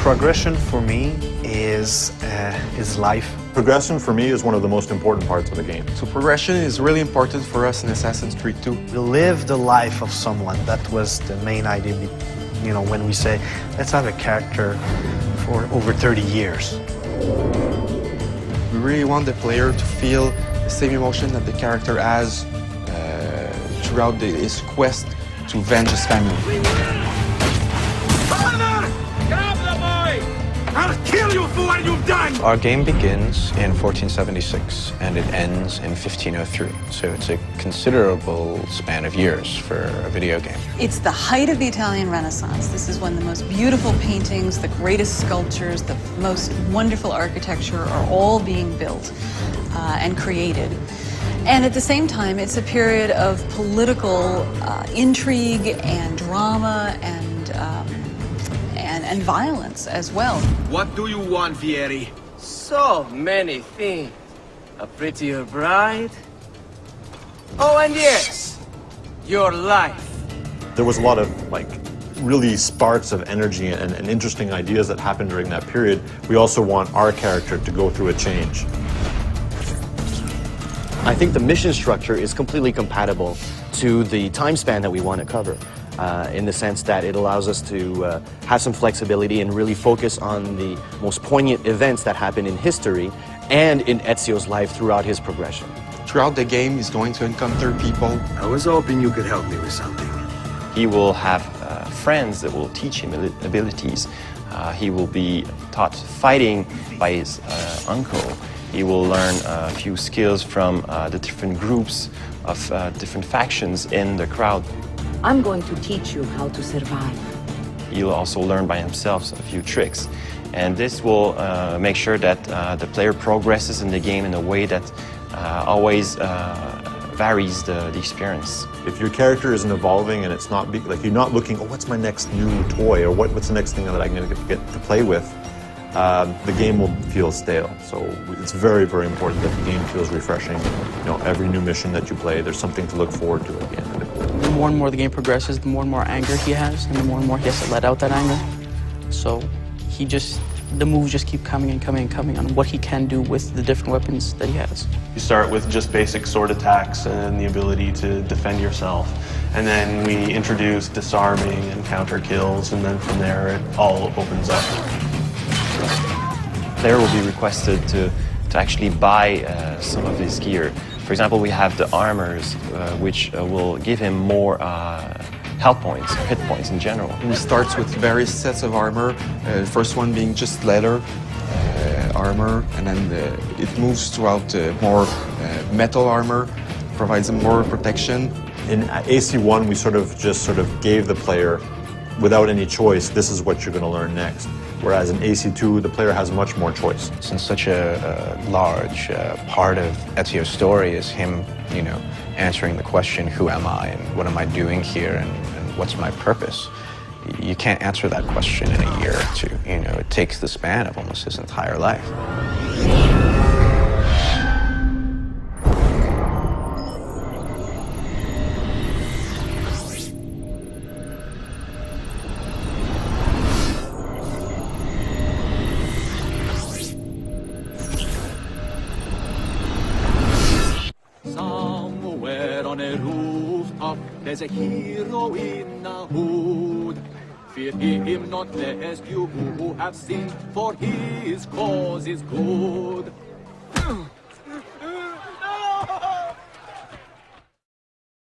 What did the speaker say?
Progression for me is life. Progression for me is one of the most important parts of the game. So progression is really important for us in Assassin's Creed 2. We live the life of someone. That was the main idea, you know, when we say, let's have a character for over 30 years. We really want the player to feel the same emotion that the character has throughout his quest to avenge his family. I'll kill you for what you've done! Our game begins in 1476 and it ends in 1503. So it's a considerable span of years for a video game. It's the height of the Italian Renaissance. This is when the most beautiful paintings, the greatest sculptures, the most wonderful architecture are all being built and created. And at the same time, it's a period of political intrigue and drama and violence as well. What do you want, Vieri? So many things. A prettier bride. Oh, and yes, your life. There was a lot of really sparks of energy and interesting ideas that happened during that period. We also want our character to go through a change. I think the mission structure is completely compatible to the time span that we want to cover. In the sense that it allows us to have some flexibility and really focus on the most poignant events that happen in history and in Ezio's life throughout his progression. Throughout the game, he's going to encounter people. I was hoping you could help me with something. He will have friends that will teach him abilities. He will be taught fighting by his uncle. He will learn a few skills from the different groups of different factions in the crowd. I'm going to teach you how to survive. He'll also learn by himself a few tricks. And this will make sure that the player progresses in the game in a way that always varies the experience. If your character isn't evolving and it's not like you're not looking, oh, what's my next new toy, or what's the next thing that I'm going to get to play with, the game will feel stale. So it's very, very important that the game feels refreshing. You know, every new mission that you play, there's something to look forward to at the end of it. The more and more the game progresses, the more anger he has, and the more he has to let out that anger. So the moves just keep coming and coming and coming on what he can do with the different weapons that he has. You start with just basic sword attacks and the ability to defend yourself. And then we introduce disarming and counter kills, and then from there it all opens up. The player will be requested to actually buy some of his gear. For example, we have the armors, which will give him more health points, hit points in general. He starts with various sets of armor, the first one being just leather armor, and then it moves throughout more metal armor, provides him more protection. In AC1, we sort of gave the player, without any choice, this is what you're going to learn next. Whereas in AC2, the player has much more choice. Since such a large part of Ezio's story is him, you know, answering the question, who am I and what am I doing here and what's my purpose? You can't answer that question in a year or two. You know, it takes the span of almost his entire life. On a rooftop, there's a hero in a hood. Fear him not, lest you who have sinned, for his cause is good.